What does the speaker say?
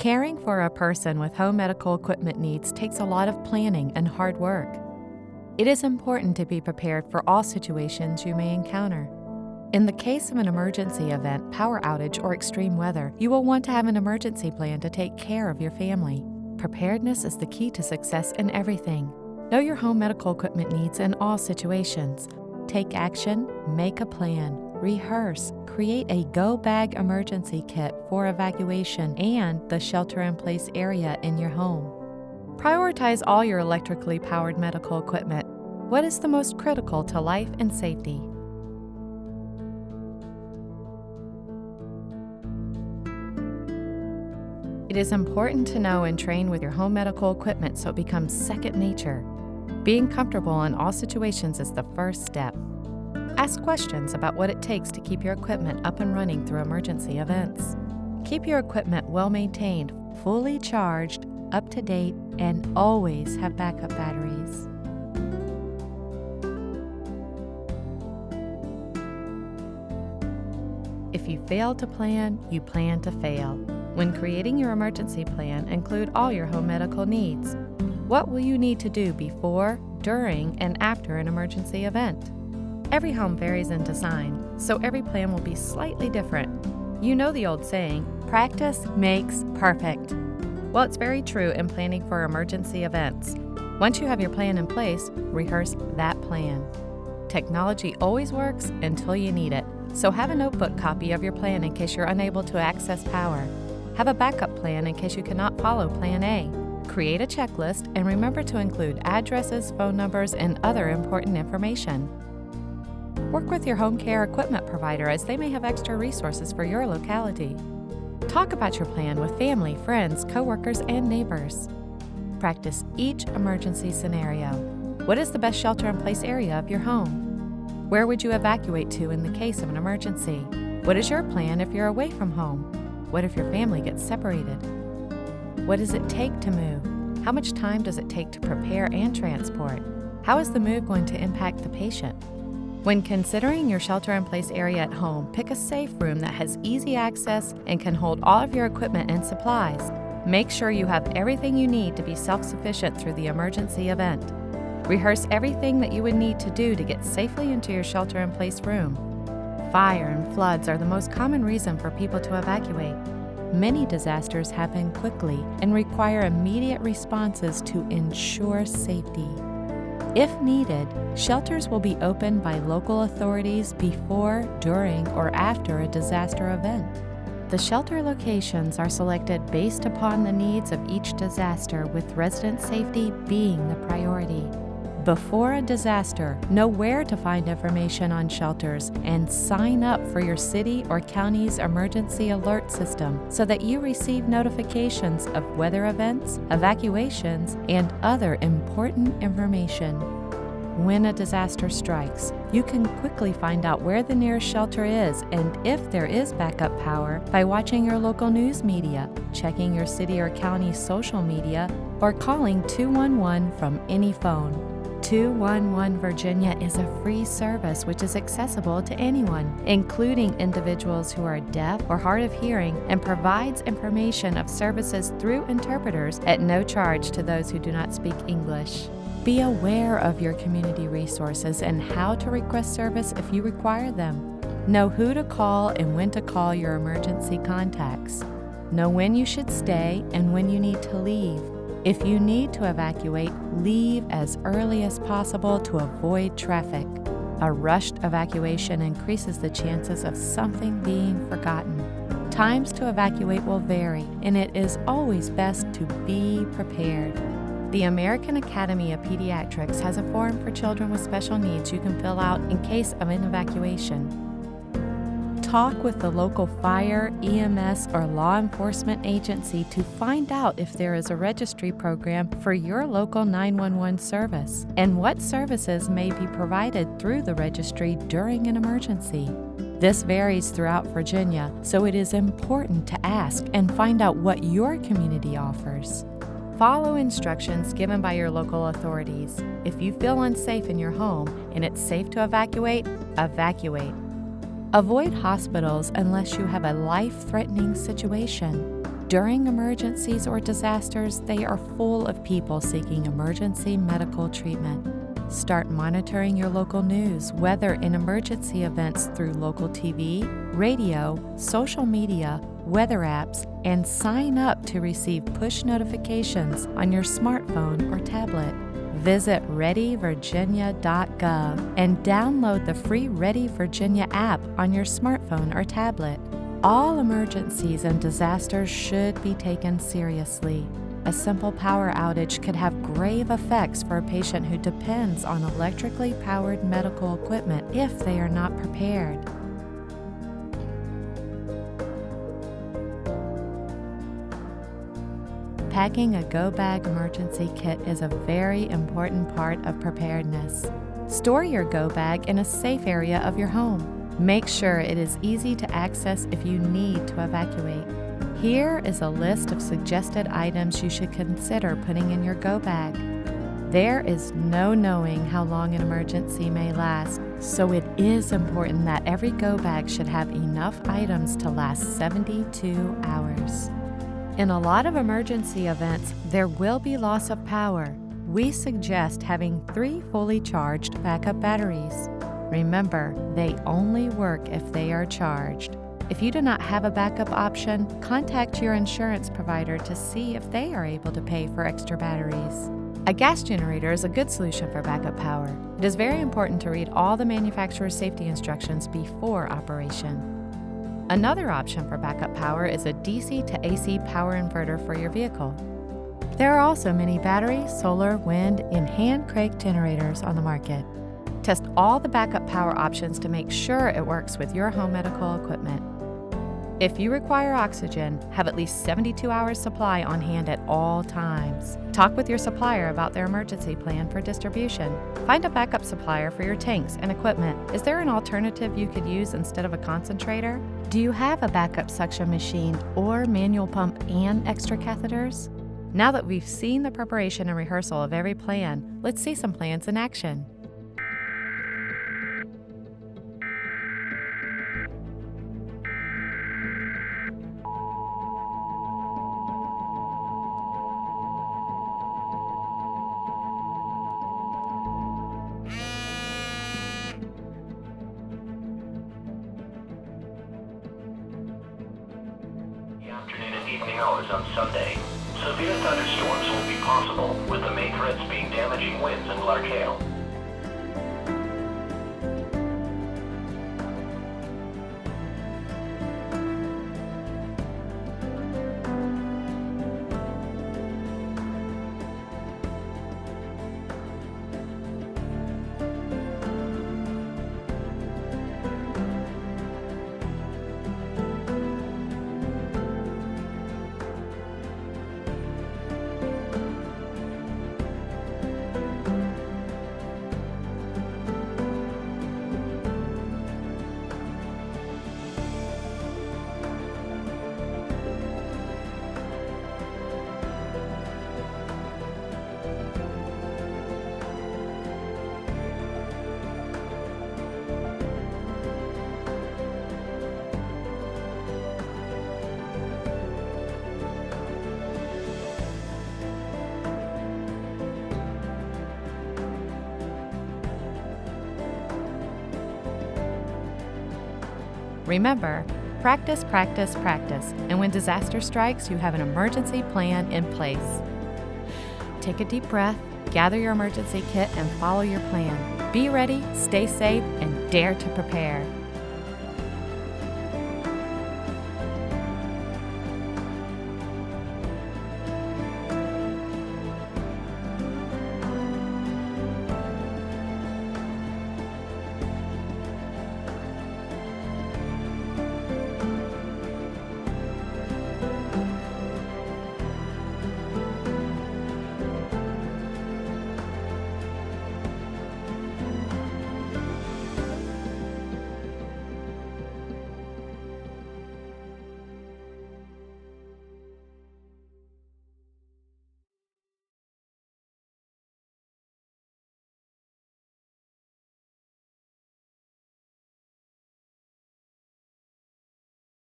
Caring for a person with home medical equipment needs takes a lot of planning and hard work. It is important to be prepared for all situations you may encounter. In the case of an emergency event, power outage, or extreme weather, you will want to have an emergency plan to take care of your family. Preparedness is the key to success in everything. Know your home medical equipment needs in all situations. Take action, make a plan, rehearse, create a go-bag emergency kit for evacuation and the shelter-in-place area in your home. Prioritize all your electrically powered medical equipment. What is the most critical to life and safety? It is important to know and train with your home medical equipment so it becomes second nature. Being comfortable in all situations is the first step. Ask questions about what it takes to keep your equipment up and running through emergency events. Keep your equipment well maintained, fully charged, up to date, and always have backup batteries. If you fail to plan, you plan to fail. When creating your emergency plan, include all your home medical needs. What will you need to do before, during, and after an emergency event? Every home varies in design, so every plan will be slightly different. You know the old saying, practice makes perfect. Well, it's very true in planning for emergency events. Once you have your plan in place, rehearse that plan. Technology always works until you need it, so have a notebook copy of your plan in case you're unable to access power. Have a backup plan in case you cannot follow Plan A. Create a checklist and remember to include addresses, phone numbers, and other important information. Work with your home care equipment provider as they may have extra resources for your locality. Talk about your plan with family, friends, coworkers, and neighbors. Practice each emergency scenario. What is the best shelter-in-place area of your home? Where would you evacuate to in the case of an emergency? What is your plan if you're away from home? What if your family gets separated? What does it take to move? How much time does it take to prepare and transport? How is the move going to impact the patient? When considering your shelter-in-place area at home, pick a safe room that has easy access and can hold all of your equipment and supplies. Make sure you have everything you need to be self-sufficient through the emergency event. Rehearse everything that you would need to do to get safely into your shelter-in-place room. Fire and floods are the most common reason for people to evacuate. Many disasters happen quickly and require immediate responses to ensure safety. If needed, shelters will be opened by local authorities before, during, or after a disaster event. The shelter locations are selected based upon the needs of each disaster, with resident safety being the priority. Before a disaster, know where to find information on shelters and sign up for your city or county's emergency alert system so that you receive notifications of weather events, evacuations, and other important information. When a disaster strikes, you can quickly find out where the nearest shelter is and if there is backup power by watching your local news media, checking your city or county's social media, or calling 211 from any phone. 211 Virginia is a free service which is accessible to anyone, including individuals who are deaf or hard of hearing, and provides information of services through interpreters at no charge to those who do not speak English. Be aware of your community resources and how to request service if you require them. Know who to call and when to call your emergency contacts. Know when you should stay and when you need to leave. If you need to evacuate, leave as early as possible to avoid traffic. A rushed evacuation increases the chances of something being forgotten. Times to evacuate will vary, and it is always best to be prepared. The American Academy of Pediatrics has a form for children with special needs you can fill out in case of an evacuation. Talk with the local fire, EMS, or law enforcement agency to find out if there is a registry program for your local 911 service and what services may be provided through the registry during an emergency. This varies throughout Virginia, so it is important to ask and find out what your community offers. Follow instructions given by your local authorities. If you feel unsafe in your home and it's safe to evacuate, evacuate. Avoid hospitals unless you have a life-threatening situation. During emergencies or disasters, they are full of people seeking emergency medical treatment. Start monitoring your local news, weather, and emergency events through local TV, radio, social media, weather apps, and sign up to receive push notifications on your smartphone or tablet. Visit readyvirginia.gov and download the free Ready Virginia app on your smartphone or tablet. All emergencies and disasters should be taken seriously. A simple power outage could have grave effects for a patient who depends on electrically powered medical equipment if they are not prepared. Packing a go-bag emergency kit is a very important part of preparedness. Store your go-bag in a safe area of your home. Make sure it is easy to access if you need to evacuate. Here is a list of suggested items you should consider putting in your go-bag. There is no knowing how long an emergency may last, so it is important that every go-bag should have enough items to last 72 hours. In a lot of emergency events, there will be loss of power. We suggest having 3 fully charged backup batteries. Remember, they only work if they are charged. If you do not have a backup option, contact your insurance provider to see if they are able to pay for extra batteries. A gas generator is a good solution for backup power. It is very important to read all the manufacturer's safety instructions before operation. Another option for backup power is a DC to AC power inverter for your vehicle. There are also many battery, solar, wind, and hand crank generators on the market. Test all the backup power options to make sure it works with your home medical equipment. If you require oxygen, have at least 72 hours supply on hand at all times. Talk with your supplier about their emergency plan for distribution. Find a backup supplier for your tanks and equipment. Is there an alternative you could use instead of a concentrator? Do you have a backup suction machine or manual pump and extra catheters? Now that we've seen the preparation and rehearsal of every plan, let's see some plans in action. Afternoon and evening hours on Sunday. Severe thunderstorms will be possible, with the main threats being damaging winds and large hail. Remember, practice, practice, practice, and when disaster strikes, you have an emergency plan in place. Take a deep breath, gather your emergency kit, and follow your plan. Be ready, stay safe, and dare to prepare.